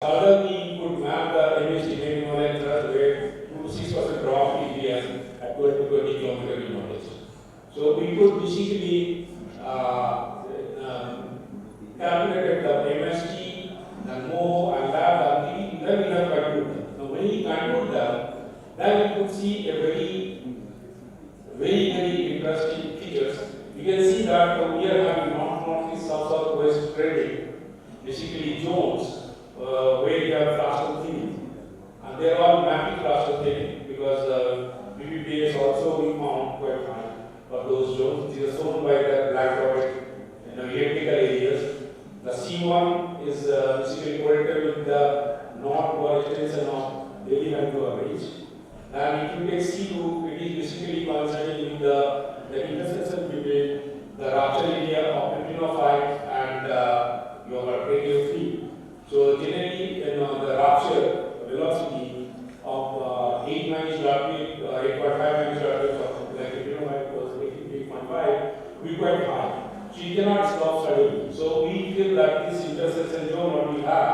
Further, we could map the MST maybe more than where 2 to 6% drop in the at 12 to 20 kilometer in knowledge. So we could basically calculate the MST, the MO, and lab, and then we have concluded. Now, when we conclude that, then we could see a very interesting features. You can see that we are having north-northeast, south-southwest trending, basically zones where you have cluster thinning. And they are all mapping cluster thinning because PPPS also we found quite high for those zones. These are shown by the black dotted elliptical areas. The C1 is basically correlated with the northward extension of Delhi Metro range. And if you take C2, it is basically coinciding with the intersection between the rupture area of Pepinophyte and your radial field. So generally, the rupture velocity of 8 minus RP, 8.5 minus RP of like Pepinophyte was 8.5 will be quite high. So you cannot stop suddenly. So we feel that this intersection zone what we have,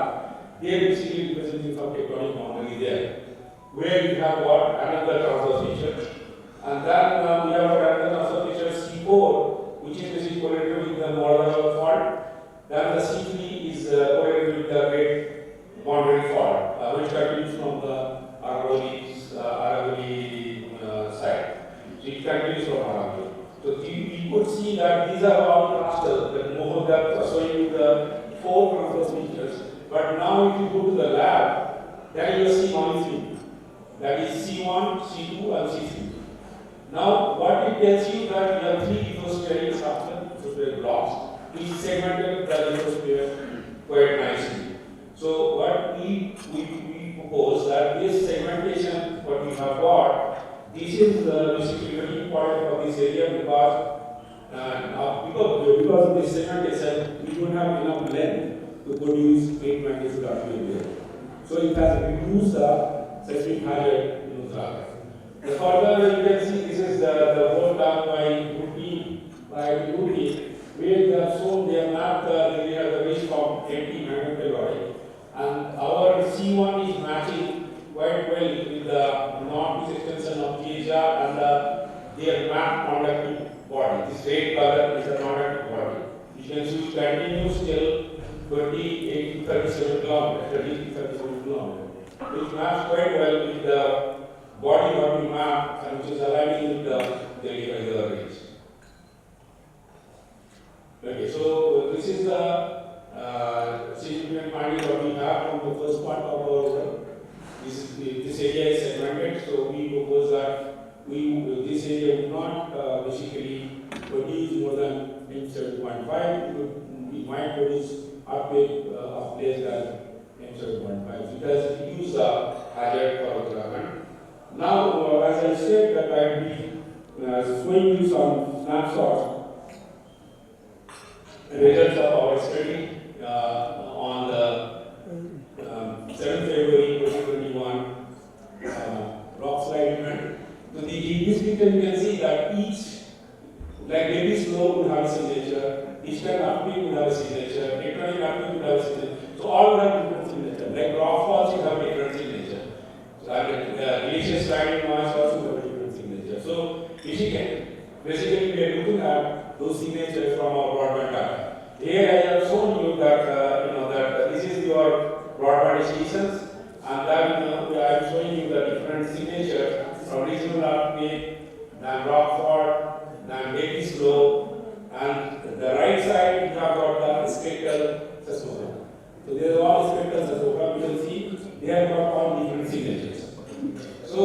they are basically representing some tectonic boundary there, where we have got another transverse feature. And then we have another transverse feature C4, which is basically correlated with the Moradava fault. Then the C3 is correlated with the great boundary fault, which continues from the Aravalli side. So it continues from Aravalli. So we could see that these are all clusters that more that showing you the 4 transverse features. But now if you go to the lab, then you see only 3. That is C1, C2 and C3. Now what it tells you that you have 3 lithosphere substance blocks, which segmented the lithosphere quite nicely. So what we propose that this segmentation what we have got, this is basically very important for this area because of this segmentation, we don't have enough length to produce 8 magnitude RPM. So it has reduced the seismic hazard in Uttarakhand. The further you can see this is the work done by Ruti, where they have shown they have mapped the area of the range from empty magnetoloid. And our C1 is matching quite well with the northeast extension of THR and their mapped conductive body. This red color is the conductive body. You can see it continues till 28 to 37 kilometers, 30 to 37 kilometers. Which maps quite well with the body what we map and which is aligning with the irregular range. Okay, so this is the significant finding what we have from the first part of our work. This area is segmented, so we propose that this area would not basically produce more than M7.5. We might produce up less than M7.5. It has reduced the hazard for Uttarakhand. Now, as I said, that I will be showing you some snapshots results of our study on the 7th February 2021 rock slide event. So in this picture you can see that each, like Davis Low would have a signature, Eastern Uppeak would have a signature, Tectonic Uppeak would have a signature. So all would have different signature. Like rock falls, you have a different signature. So glacier sliding noise also have a different signature. So basically we are looking at those signatures from our broadband data. Here I have shown you that that this is your broadband stations, and then I am showing you the different signatures from regional earthquake, then Rockford, then Davis Low, and the right side we have got the spectral seismogram. So there are all spectral seismogram. You can see they have got all different signatures. So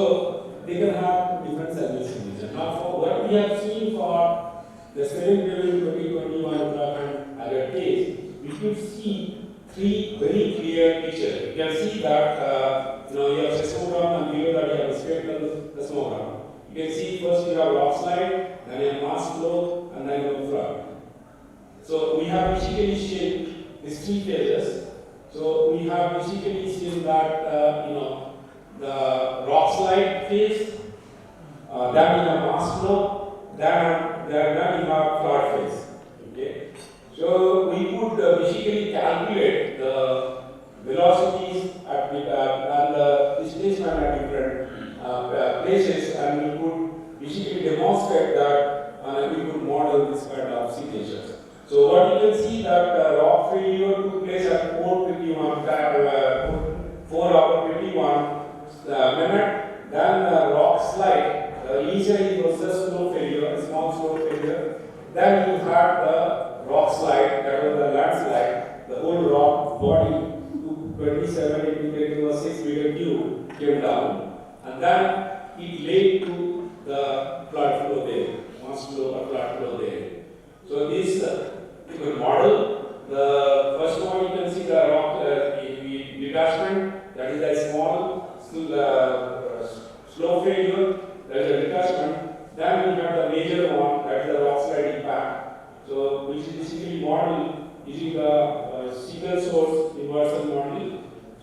they can have different signatures. Now for what we have seen for the 7th February 2021 Uttarakhand alert case, we could see 3 very clear pictures. You can see that you have seismogram and below that you have a spectral seismogram. You can see first you have rock slide, then you have mass flow, and then you have flood. So we have basically seen these 3 phases. So we have basically seen that the rock slide phase, then you have mass flow, then you have flood phase. Okay. So we could basically calculate the velocities and the displacement at different places, and we could basically demonstrate that we could model this kind of signatures. So what you can see that rock failure took place at 4:51, 4 hour 51 minute. Then rock slide. Initially it was just slow failure, a small slow failure. Then you had the rock slide, that was the landslide. The whole rock body, 27 into 6 meter cube, came down. And then it led to the flood flow there, one slow flood flow there. So this you can model. The first one you can see the rock detachment, that is a small slow failure, that is a detachment. Then we have the major one, that is the rock slide impact. So which is basically model using the single source inversion model.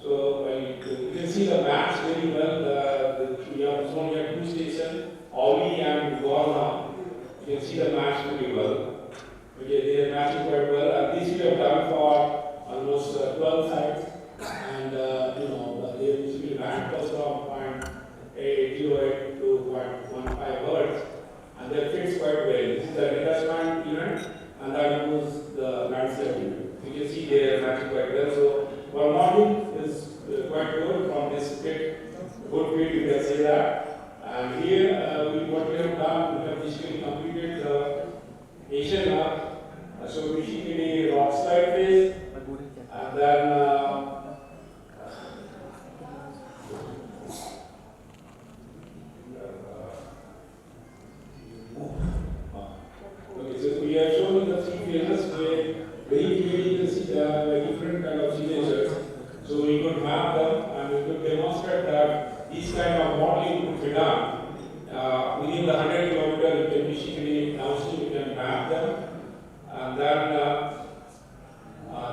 So you can see the maps very well. We have shown here two stations, Auli and Gorna. You can see the maps very well. Okay, they are matching quite well. And this we have done for almost 12 sites. And they usually rank us from 0.808 to 0.15 hertz. And that fits quite well. This is the detachment event, and that includes the landslide event. You can see they are matching quite well. So our model is quite good from this fit. Good fit, you can say that. And here, what we have done, we have basically completed the Asian arc. So basically rock slide phase, and then okay, so we have shown the three phases where very clearly you can see the different kind of signatures. So we could map them and we could demonstrate that this kind of modeling could be done within the 100 kilometer. You can basically downstream you can map them. And then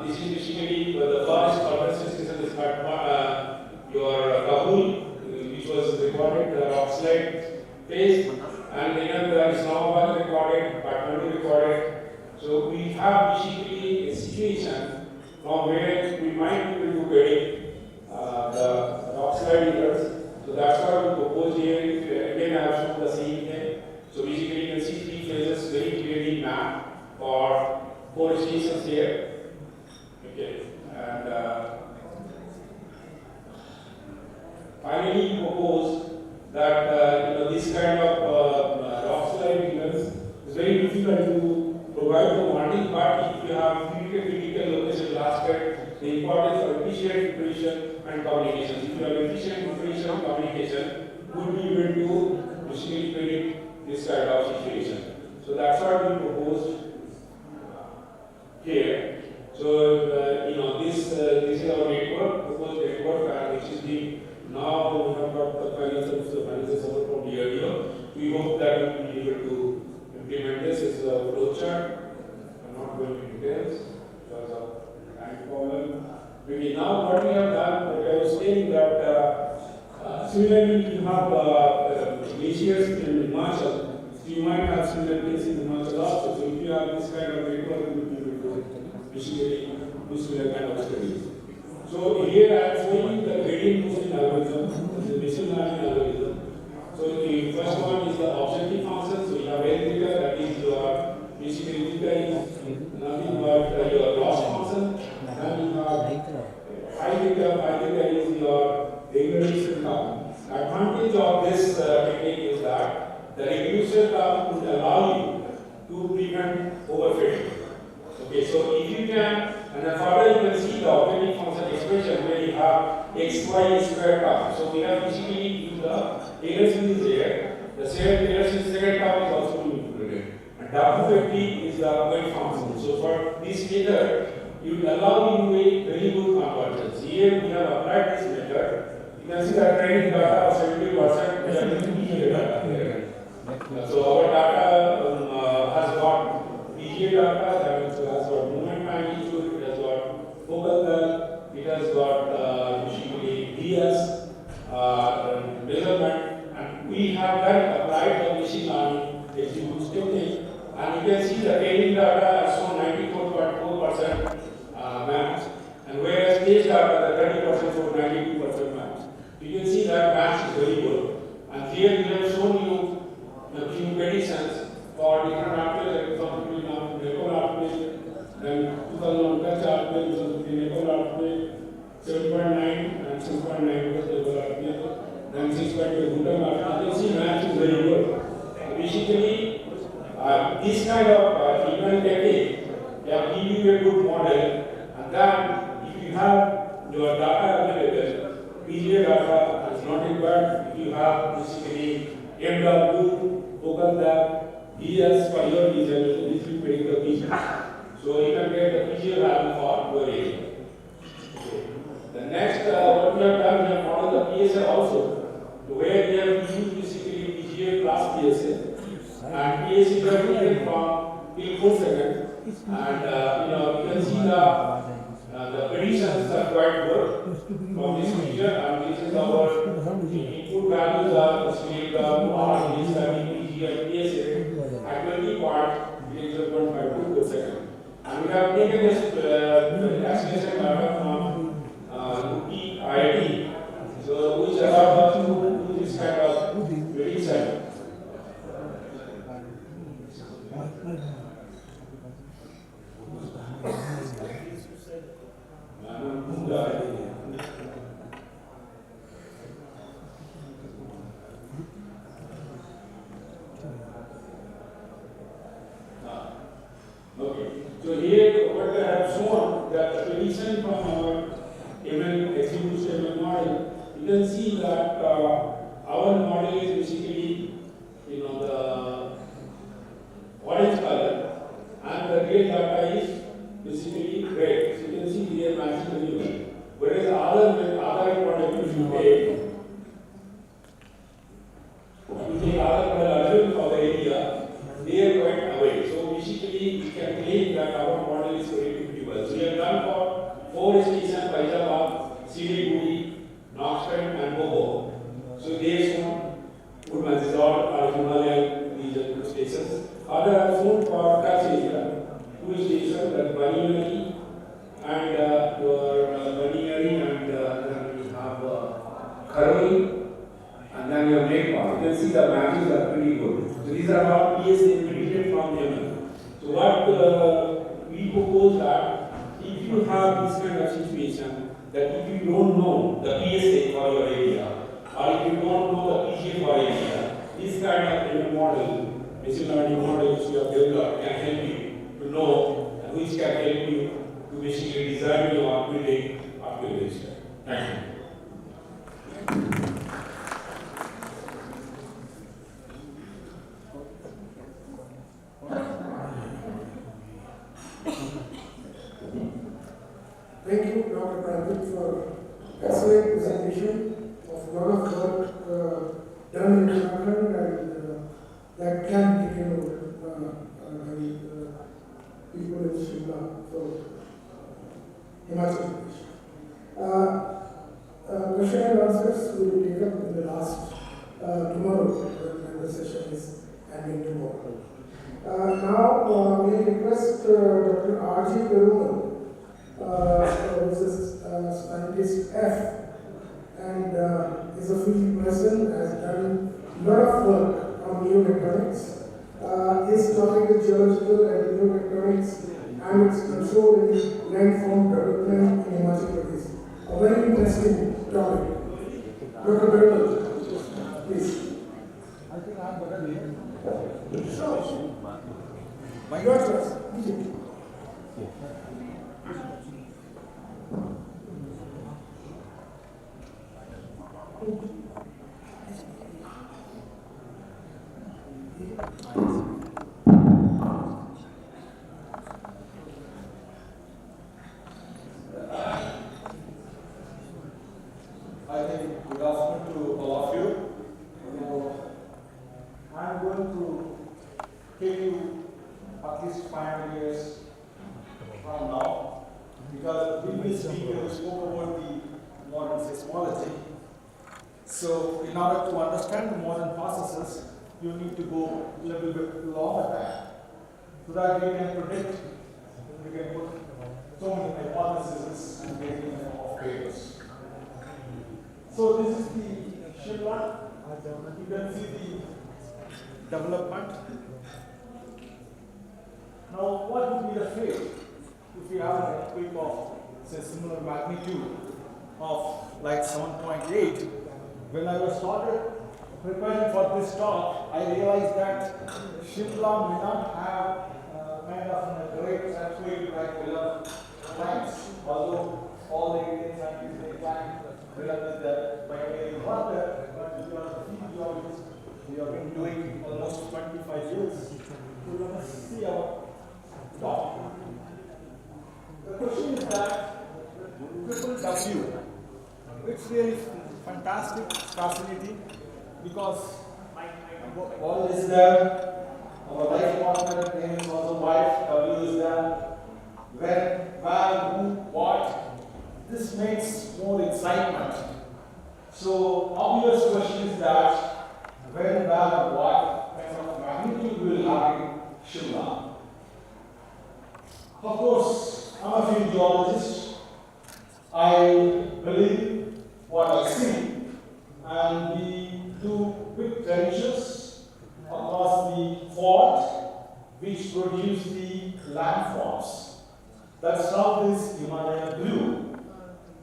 this is basically the first urban station is your Kabul, which was recorded, the rock slide phase, and then there is Islamabad recorded, Kathmandu recorded. So we have basically a situation from where we might be able to predict the rock slide errors. So that's what we propose here. Again, I have shown the same thing. So basically, you can see three phases very clearly mapped for 4 stations here. Okay, and finally, we propose that this kind of rock slide events is very difficult to provide the warning, but if you have critical location aspect, the importance of efficient preparation and communication. If you have efficient preparation and communication, you will be able to basically predict this kind of situation. So that's what we proposed here. So this is our network, proposed network, which is the now we have got the financial support from DRDO. We hope that we will be able to implement this as a flowchart. I'm not going into details because of time problem. Maybe now what we have done, I was saying that similarly we have glaciers in Himachal. So you might have similar things in Himachal also. So if you have this kind of network, you will be able to basically do similar kind of studies. So here I am showing you the gradient motion algorithm, the machine learning algorithm. So the first one is the objective function. So you have L theta, that is your basically theta is nothing but your loss function. Then you have phi theta is your regulation term. Advantage of this technique is that the regulation term would allow you to prevent overfitting. Okay, so if you can, and then further you can see the objective function expression where you have xy square term. So we have basically used the Taylor series there. The same Taylor series second term is also included. And W50 is the weight function. So for this method, you will allow you a very good convergence. Here we have applied this method. You can see the training data of 70% we are using data here. So our data has got PGA data, that means it has got movement magnitude, it has got focal depth, it has got basically DS measurement, and we have then applied the machine learning execute technique, and you can see the training data has shown 94.4% maps, and whereas stage data, the 6.9 96.2 You can see match is very good. Basically, this kind of event technique can give you a good model, and then if you have your data available, PGA data is not required. If you have basically MW, focal depth, ES for your region, so this will predict the PGA. So you can get the PGA value for your area. The next, what we have done, we have modeled the PSA also, where we have used basically PGA plus PSA. And PSA is taken from till 4 seconds. And you can see the predictions are quite good from this feature. And this is our input values are the scale R, this PGA and PSA at 20 parts, it is 0.52 per second. And we have taken this acceleration data from IIT, so which allows us to do this kind of prediction. Okay, so here what I have shown that the prediction from our ML execution model, you can see that our model is basically the orange color and the real data is basically red. So you can see they are matching very well. Whereas other model if you take other model for the area, they are quite away. So basically we can claim that our model is very well. So we have done for 4 stations, Faizabad, Siliguri, Knoxville and Boho. So they have shown good matches or Himalayan region stations. Other are shown for Kutch area, 2 stations, that Baniyari and your Baniyari and then we have Kharoi and then your Nepal. You can see the matches are pretty good. So these are all PSA predicted from Yemen. So what we propose that if you have this kind of situation, that if you don't know the PSA for your area, or if you don't know the PGA for area, this kind of model, machine learning models you have developed can help you to know, and which can help you to basically design your building architecture. Thank you. Thank you, Dr. Pradip, for excellent presentation of a lot of work done in Uttarakhand and that can be taken over by people in Shimla for Himachal Pradesh. Question and answers will be taken in the last tomorrow when the session is ending tomorrow. Now, we request Dr. R.G. Perumal, who is scientist F, and is a field person, has done a lot of work on neoelectronics. His topic is geological and neoelectronics and its control in landform development in Himachal Pradesh. A very interesting topic. Dr. Perumal, please. I think I'm better here. Sure. Your choice. I think good afternoon to all of you. I'm going to take you at least 500 years from now, because the previous speaker spoke about the modern seismology. So in order to understand the modern processes, you need to go a little bit longer time, so that you can predict, you can put so many hypotheses and getting of papers. So this is the Shimla. You can see the development. Now, what would be the fate if we have an earthquake of, say, similar magnitude of like 7.8. When I was started preparing for this talk, I realized that Shimla may not have kind of a great atmosphere like Villa climbs, although all the Indian scientists they climb Villa with the pioneering water, but we are field geologists, we have been doing almost 25 years. So let us see our talk. The question is that triple W, it's really fantastic, fascinating, because all is there, our life partner name is also wife, W is there, when, where, who, what, this makes more excitement. So obvious question is that when, where, what kind of magnitude we will have in Shimla. Of course, I'm a field geologist. I believe what I see, and we do big trenches across the fault which produce the landforms. That's how this Himalaya grew.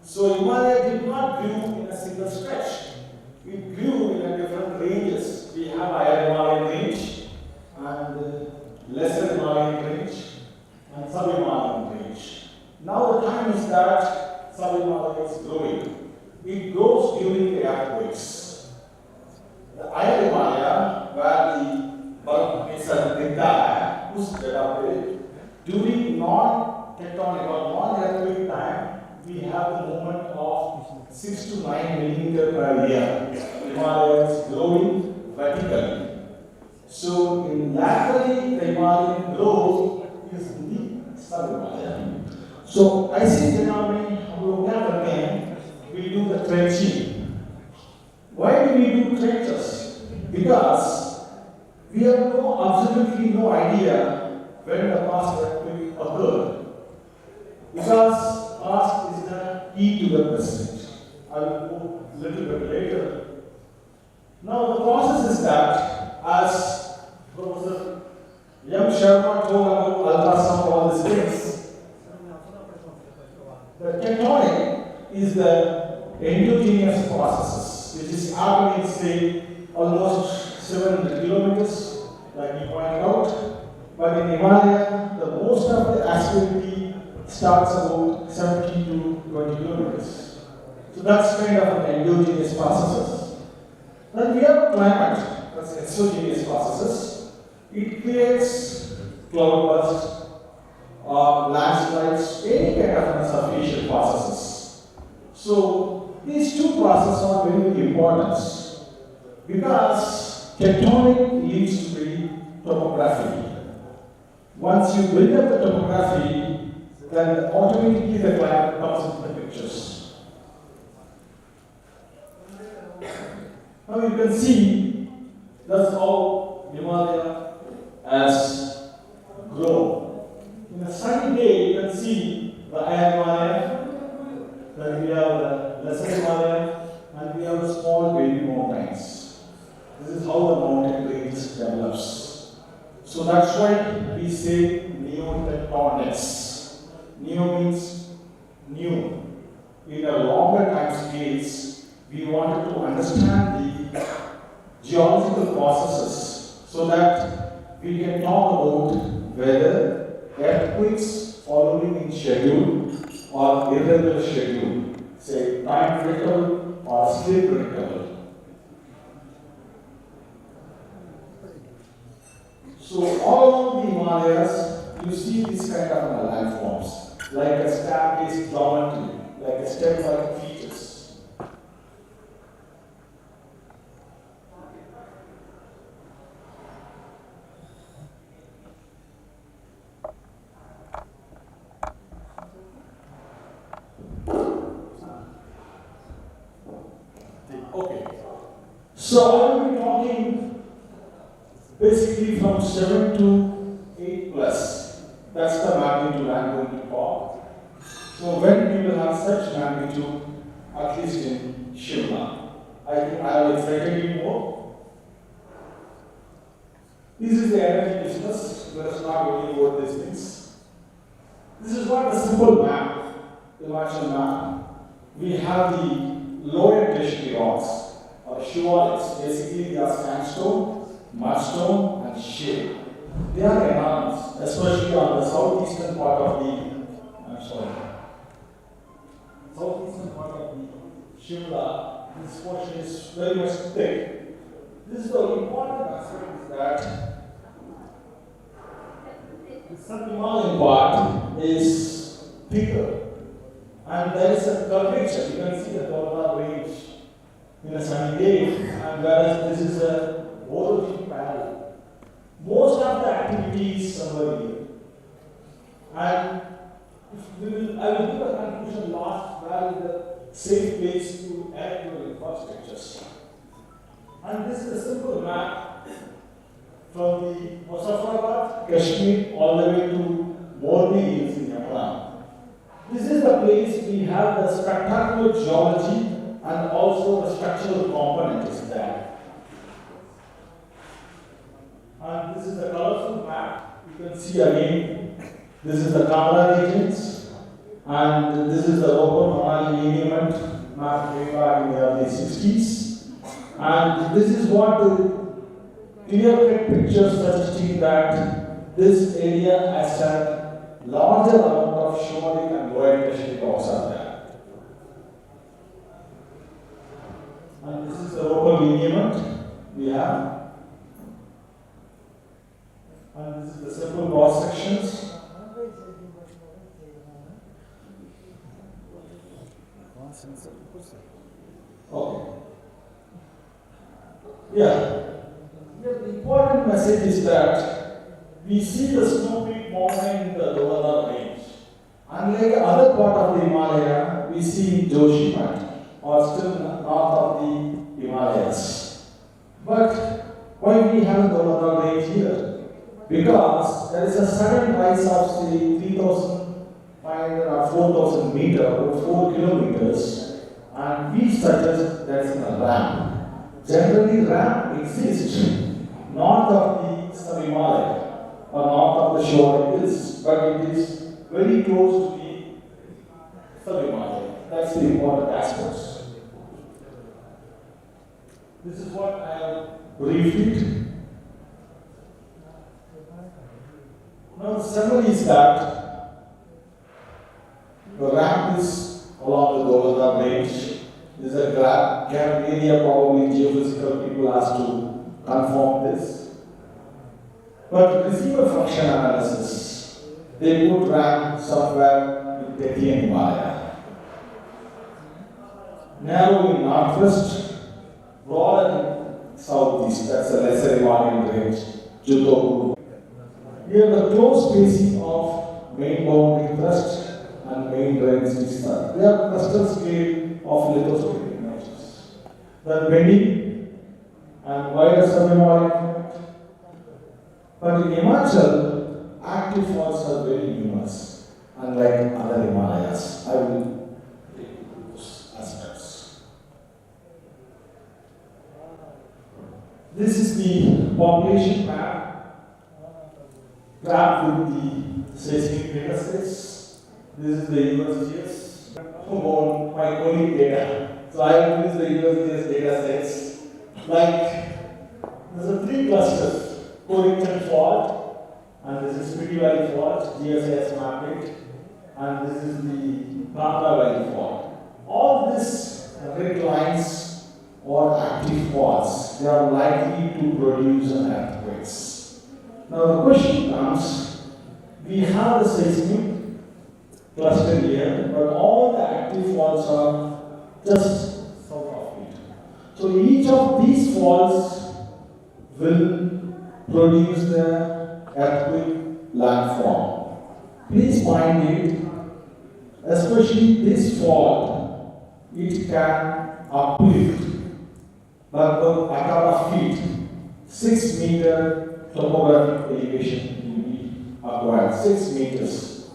So Himalaya did not grow in a single stretch. It grew in different ranges. We have higher Himalayan range and lesser Himalayan range and sub-Himalayan range. Now the time is that sub-Himalaya is growing. It grows during the earthquakes. The higher Himalaya, where the bulk is entire, was developed during non-tectonic or non-earthquake time. We have the movement of 6 to 9 millimeter per year. Himalaya is growing vertically. So in laterally, the Himalayan growth is the sub-Himalayan. So I see generally again, we do the trenching. Why do we do trenches? Because we have absolutely no idea when the past earthquake occurred. Because past is the key to the present. I will go a little bit later. Now the process is that, as Professor M. Sharma told about ultrasound, all these things, the tectonic is the endogenous processes, which is happening, say, almost 700 kilometers, like you pointed out. But in Himalaya, the most of the acidity starts about 70 to 20 kilometers. So that's kind of an endogenous processes. Then we have climate, that's exogenous processes. It creates cloudburst, landslides, any kind of surfacial processes. So these two processes are very important because tectonic leads to the topography. Once you build up the topography, then automatically the climate comes into the pictures. Now you can see that's how Himalaya has grown. In a sunny day, you can see the higher Himalaya, then we have the lesser Himalaya, and we have the small baby mountains. This is how the mountain range develops. So that's why we say neotectonics. Neo means new. In a longer time scales, we wanted to understand the geological processes so that we can talk about whether earthquakes following in schedule or irregular schedule, say time predictable or sleep predictable. So all along the Himalayas, you see this kind of landforms, like a staircase geometry, like a step-like features. Okay. So I will be talking basically from 7 to 8 plus. That's the magnitude I'm going to talk. So when we will have such magnitude, at least in Shimla, I think I will excited you more. This is the energy business. Let us not worry about these things. This is what the simple map, the Himachal map. We have the lower tertiary rocks or shivalics. Basically, they are sandstone, mudstone, and shale. They are enormous, especially on the southeastern part of southeastern part of the Shimla. This portion is very much thick. This is the important aspect is that the sub-Himalayan part is thicker, and there is a curvature. You can see the Dollar range in a sunny day, and whereas this is a orogenic parallel. Most of the activities are here, and I will give a conclusion last where is the safe place to erect your infrastructures. And this is a simple map from the Muzaffarabad, Kashmir, all the way to Morbi Hills in Nepal. This is the place we have the spectacular geology and also the structural component is there. And this is the colorful map. You can see again, this is the Kangra regions, and this is the Ropar Manali lineament map way back in the early 60s. And this is what the clear-cut picture suggesting that this area has a larger amount of shivalic and lower tertiary rocks are there. And this is the Ropar lineament we have. And this is the simple cross sections. Okay. Yeah. The important message is that we see the Snow Peak mountain in the Dollar range. Unlike other part of the Himalaya, we see Joshimath or still north of the Himalayas. But why we have the Dollar range here? Because there is a sudden rise of say 3,500 or 4,000 meters or 4 kilometers, and we suggest there is a ramp. Generally, ramp exists north of the sub-Himalaya or north of the shore hills, but it is very close to the sub-Himalaya. That's the important aspect. This is what I have briefed. Now, the summary is that the ramp is along the Dollar range. This is a gap area, probably geophysical people has to confirm this. But receiver function analysis, they put ramp somewhere in Tetian Himalaya. Narrow in northwest, broad in southeast, that's a lesser Himalayan range, Jutoku. Here the close spacing of main boundary thrust and main range is that. They have cluster scale of lithospheric measures. The bending and wider sub-Himalayan. But in Himachal, active faults are very numerous, unlike other Himalayas. I will take those aspects. This is the population map, graphed with the seismic data sets. This is the USGS. My colleague data. So I will use the USGS data sets. Like, there's a 3 clusters. Corrington fault, and this is Spiti Valley fault, GSIS mapped it, and this is the Kangra Valley fault. All these red lines or active faults, they are likely to produce an earthquakes. Now the question comes, we have the seismic cluster here, but all the active faults are just south of it. So each of these faults will produce the earthquake landform. Please find it, especially this fault, it can uplift a couple of feet, 6 meter topographic elevation will be acquired, 6 meters.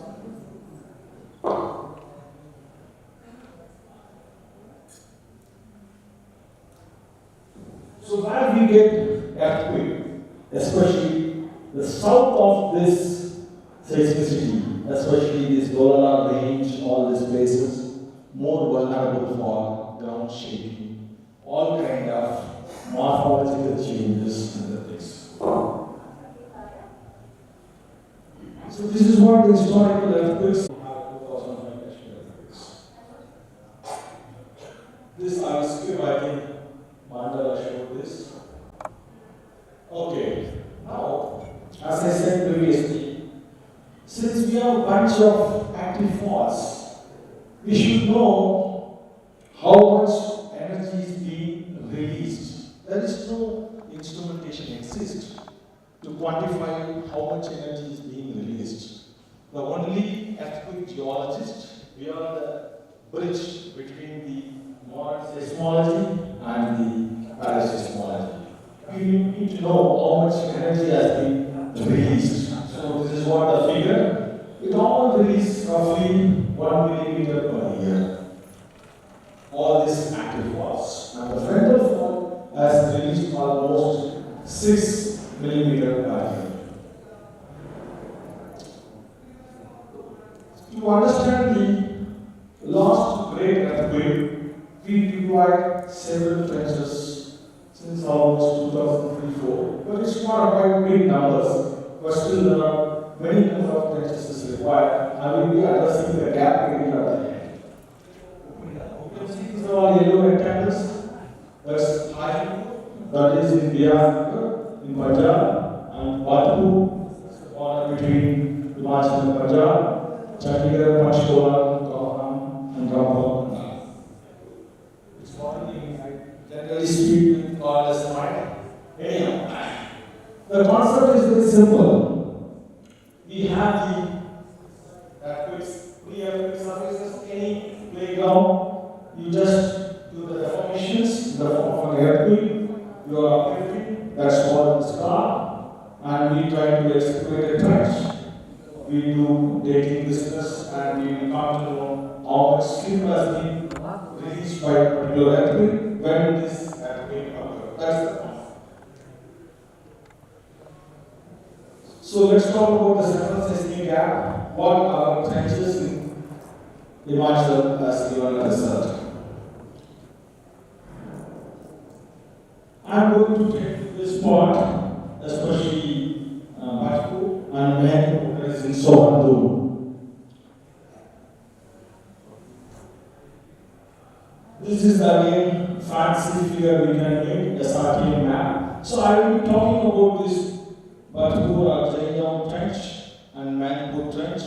So where we get earthquake, especially the south of this seismicity, especially this Dollar range, all these places, more vulnerable for ground technological changes and the things. So this is what the historical earthquakes have 2005 earthquakes. This script, I think Mandala showed this. Okay, now, as I said previously, since we have a bunch of active faults, we should know how much energy is being released. There is no instrumentation exists to quantify how much energy is being released. The only earthquake geologists, we are the bridge between the modern seismology and the paraseismology. We need to know how much energy has been released. So this is what the figure. It all releases roughly 1 millimeter per year. All these active faults. And the frontal fault has released almost 6 millimeter per year. To understand the last great earthquake, we required several trenches since almost 2003-04. But it's not quite big numbers, but still there are many number of trenches is required. I will be addressing the gap area at the end. You can see these are all yellow rectangles. That's high, that is in Bihar, in Punjab, and Batu, border between Himachal and Punjab. Chandigarh, Panchkula, Kauham, and Rampur. It's commonly, generally speaking, called as mine. Anyhow, the concept is very simple. We have the earthquake surfaces, any playground. You just do the deformations in the form of an earthquake. You are uplifting, that's called the scar, and we try to excavate a trench. We do dating business and we come to know how much sleep has been released by a particular earthquake when this earthquake occurs. That's the point. So let's talk about the central seismic gap. What are trenches in Himachal has given a result. I'm going to take this part, especially Batu and Meherpur in Sohandu. This is the again fancy figure we can make, SRT map. So I will be talking about this Batu or Jaingaon trench and Meherpur trench.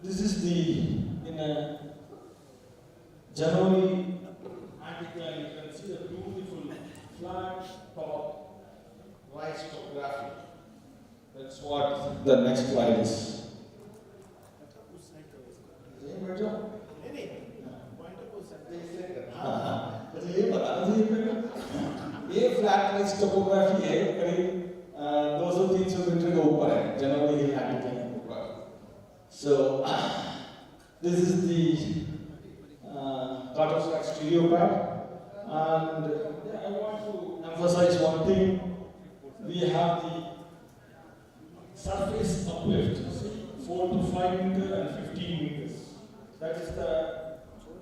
This is in January, and you can see the beautiful flat top rice topography. That's what the next slide is. ये flat rice topography है करीब 200-300 metre के ऊपर है generally हिल habitat के ऊपर. So this is the Cartosat stereo pad, and I want to emphasize one thing. We have the surface uplift, 4 to 5 meters and 15 meters. That is the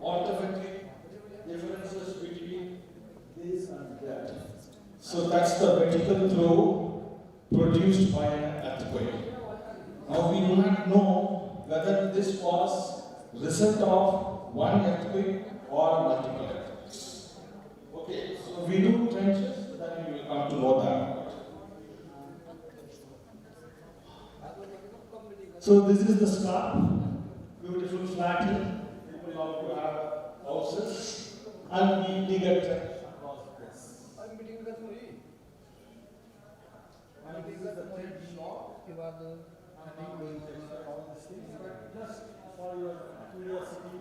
orthometric differences between this and that. So that's the vertical throw produced by an earthquake. Now we do not know whether this was result of one earthquake or multiple earthquakes. Okay, so we do trenches, then we will come to know that. So this is the scar, beautiful flat hill. People love to have houses, and we dig a trench across this. And this is the trench shop. And we will check all these things. But just for your curiosity,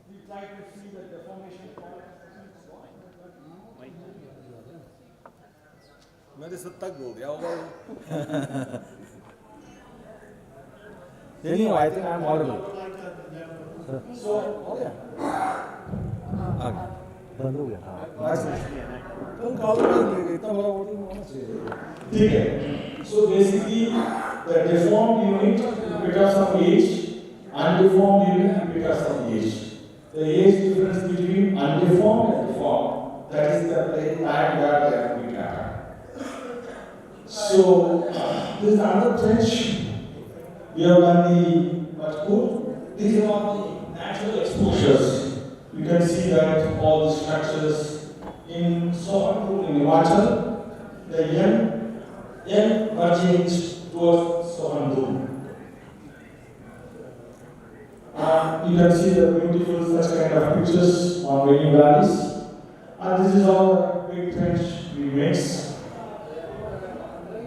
we try to see the deformation point. मैंने सब तक बोल दिया होगा. Anyway, I think I'm audible. So, बंद हो गया था. तुम कॉल कर इतना बड़ा वोटिंग होना चाहिए. ठीक है. So basically, the deformed unit, bit of some age, Undeformed even because of age. The age difference between undeformed and deformed, that is the time where they have been happened. So, this is another trench. We have done the Matkur. These are all the natural exposures. You can see that all the structures in Sohanpur in Himachal, the N verging towards Sohanpur. You can see the beautiful such kind of pictures on many valleys. And this is all the big trench we mix.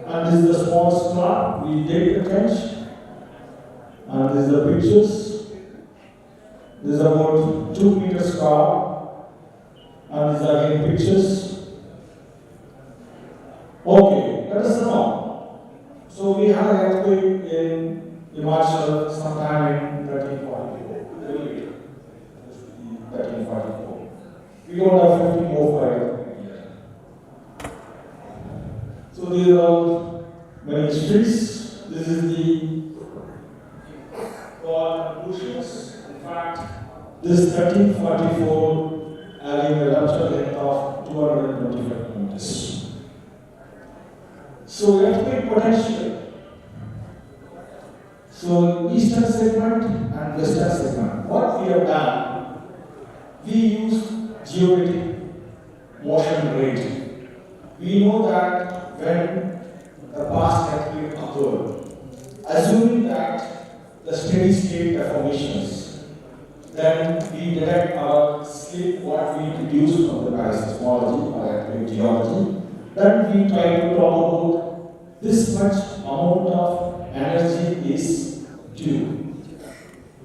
And this is the small scar, we dig the trench. And this is the pictures. This is about 2 meters scar. And these are again pictures. Okay, let us know. So we had an earthquake in Himachal sometime in 1344. 1344. We don't have 50 more fire. So these are all many streets. This is the conclusions. In fact, this 1344 having a rupture length of 225 meters. So earthquake potential. So eastern segment and western segment. What we have done, we use geodetic motion rate. We know that when the past earthquake occurred, assuming that the steady state deformations, then we direct our slip what we deduce from the paraseismology or earthquake geology. Then we try to talk about this much amount of energy is due.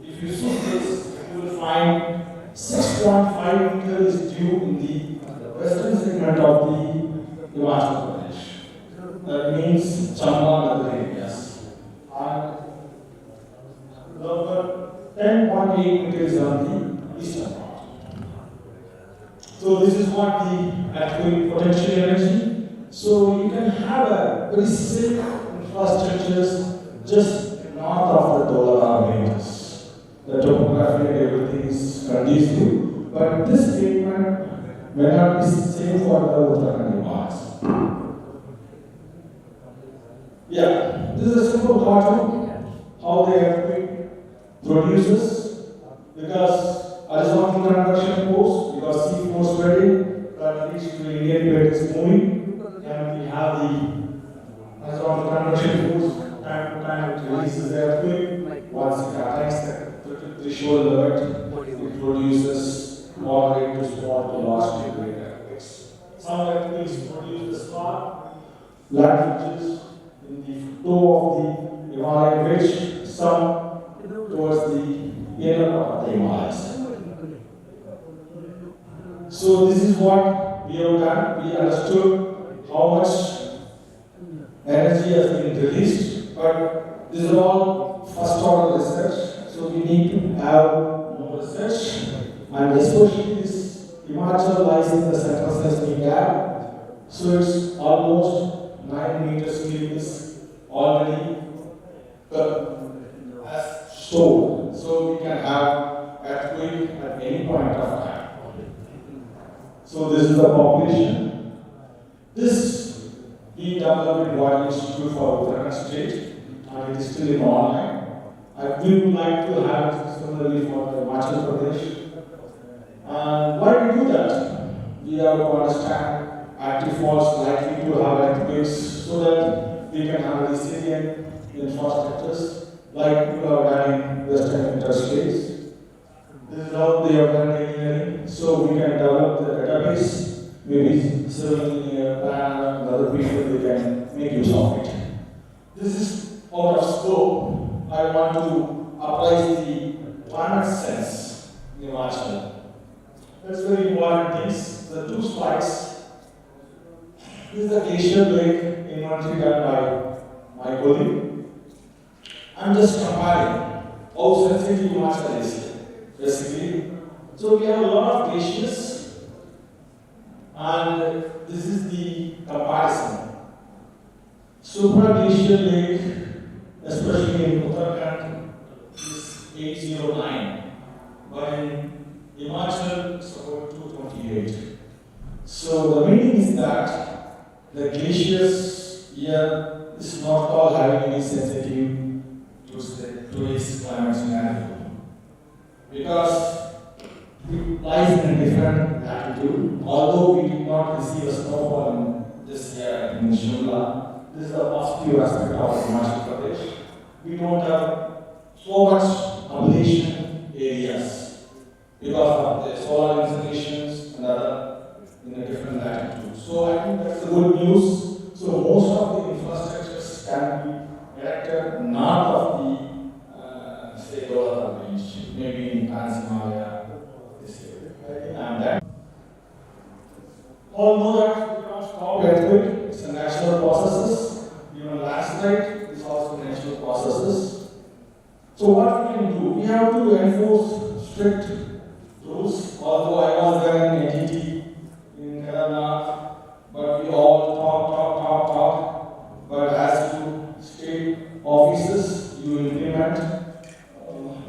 If you see this, you will find 6.5 meter is due in the western segment of the Himachal Pradesh. That means Chamba and other areas. And the 10.8 meters on the eastern part. So this is what the earthquake potential energy. So you can have a very safe infrastructures just north of the Dollar ranges. The topography and everything is conducive, but this statement may not be same for the Uttarakhand parts. Yeah, this is a simple cartoon how the earthquake produces, because horizontal convection force, because sea force spreading that leads to the Indian plate is moving, and we have the horizontal convection force. Time to time it releases the earthquake. Once it attacks the threshold limit, it produces moderate to small to large to great earthquakes. Some earthquakes produce the scar, latitudes in the toe of the Himalayan ridge, some towards the inner part of the Himalayas. So this is what we have done. We understood how much energy has been released, but this is all first order research, so we need to have more research, and especially this Himachal lies in the central seismic gap, so it's almost 9 meters cube is already stored, so we can have earthquake at any point of time. So this is the population. This we developed in Water Institute for Uttarakhand State, and it is still in online. We would like to have it similarly for the Himachal Pradesh. And why do we do that? We have to understand active faults likely to have earthquakes so that we can have resilient infrastructures like we have done in Western Interstates. This is how they have done engineering, so we can develop the database, maybe civil engineer, planner, and other people they can make use of it. This is out of scope. I want to apply the climate sense in Himachal. That's very important things. The two slides. This is the glacier lake inventory done by my colleague. I'm just comparing how sensitive Himachal is, basically. So we have a lot of glaciers, and this is the comparison. Supraglacial lake, especially in Uttarakhand, is 809, but in Himachal it's about 228. So the meaning is that the glaciers here is not all having any sensitive to its climate scenario, because it lies in a different latitude. Although we did not receive a snowfall in this year in Shimla, this is a positive aspect of Himachal Pradesh. We don't have so much ablation areas because of the solar installations and other in a different latitude. So I think that's the good news. So most of the infrastructures can be erected north of the say Dollar Range, maybe in Tanzania, this area. And that all know that we can't stop earthquake. It's a natural processes. Even landslide is also natural processes. So what we can do? We have to enforce strict rules. Although I was there in NTT in Kerala, but we all talk. But as to state offices, you implement.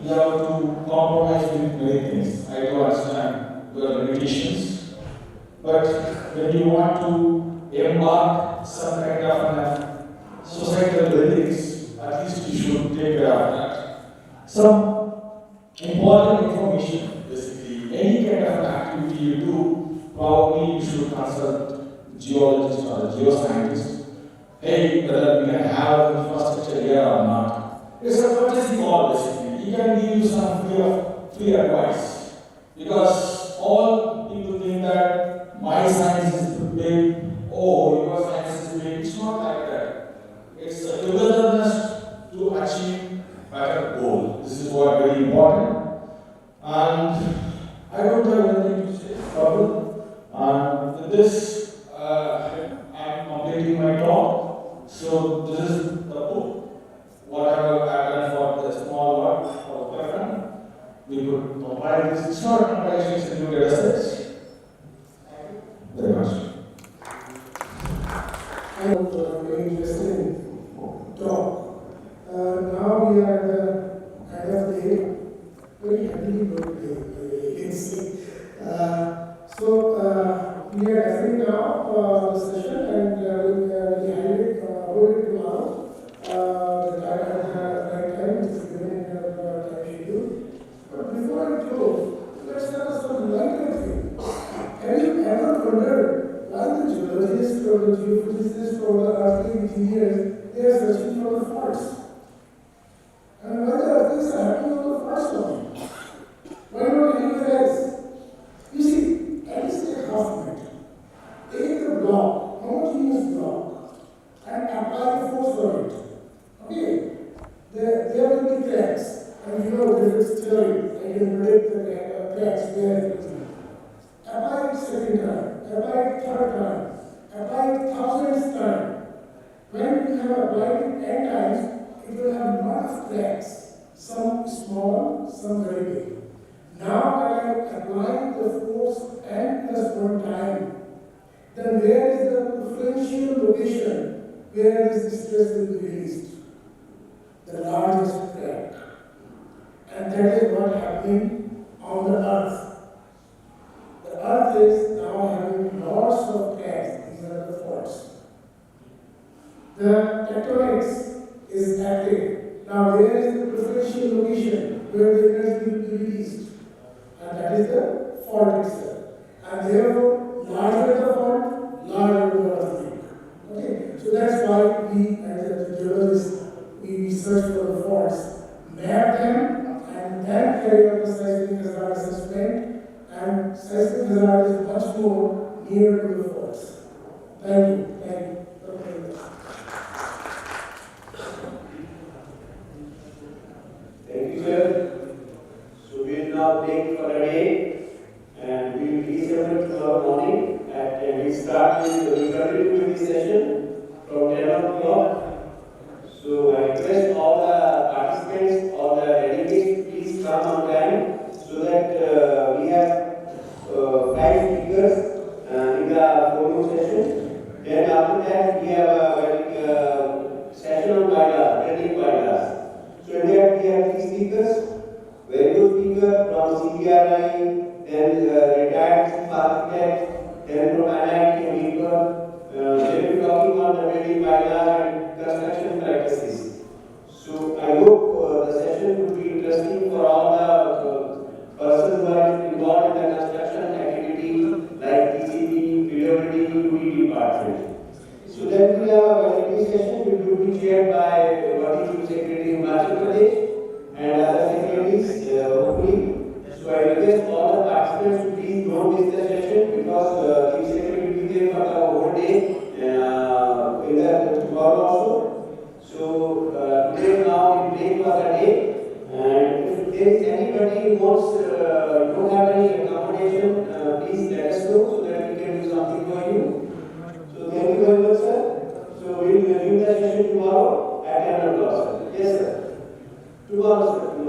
You have to compromise with many things. I do understand your limitations, but when you want to embark some kind of societal buildings, at least you should take care of that. Some important information, basically, any kind of activity you do, probably you should consult geologists or geoscientists. Hey, whether we can have infrastructure here or not. It's a courtesy call, basically. He can give you some free advice. Because all people think that my science is big, oh, your science is big. It's not like that. It's a togetherness to achieve better goal. This is what very important. And I don't have anything to say, trouble. And with this, I'm completing my talk. So this is the book. Whatever I've done for the small work for the person, we could compile this. It's not a compilation, it's a new data sets. Very much. And very interesting talk. Now we are at the kind of day, very heavily loaded day, you can see. So we are wrapping now the session, and we hold it tomorrow. The right time is given in the time schedule. But before I close, let's have some lighter thing. Have you ever wondered why the geologists or the geophysicists or the earthquake engineers, they are searching for the faults? And why the earthquakes are happening on the fault line? Why not anywhere else? You see, at least take half a minute. Take the block, homogeneous block, and apply force on it. Okay? There will be cracks. And you know, Griffith's theory, I can predict the cracks there. Apply it second time, apply it third time, apply it thousandth time. When you have applied it 10 times, it will have lot of cracks, some small, some very big. Now I am applying the force n plus 1 time. Then where is the preferential location where this stress will be released? The largest crack. And that is what happening on the earth. The earth is now having lots of cracks. These are the faults. The tectonics is active. Now where is the preferential location where the energy will be released? And that is the fault itself. And therefore, larger the fault, larger the earthquake. Okay? So that's why we, as a geologist, we search for the faults, map them, and then carry out the seismic hazard assessment. And seismic hazard is much more near to the faults. Thank you. Thank you. Thank you, sir. So we will now break for a day, and we will resume tomorrow morning. And we continue with the session from 10 o'clock. So I request all the participants, all the delegates, please come on time so that we have 5 speakers in the forum session. Then after that we have a session on bylaws, building bylaws. So in that we have 3 speakers, CBRI, then retired chief architect, then from NIT Chemical. They will be talking on the building bylaw and construction practices. So I hope the session will be interesting for all the persons who are involved in the construction activity like PCB, PWD, UD department. So then we have a validity session which will be chaired by Working Chief Secretary Himachal Pradesh and other secretaries hopefully. So I request all the participants to please don't miss the session because Chief Secretary will be there for the whole day in the tomorrow also. So today now we break for the day, and if there is anybody who wants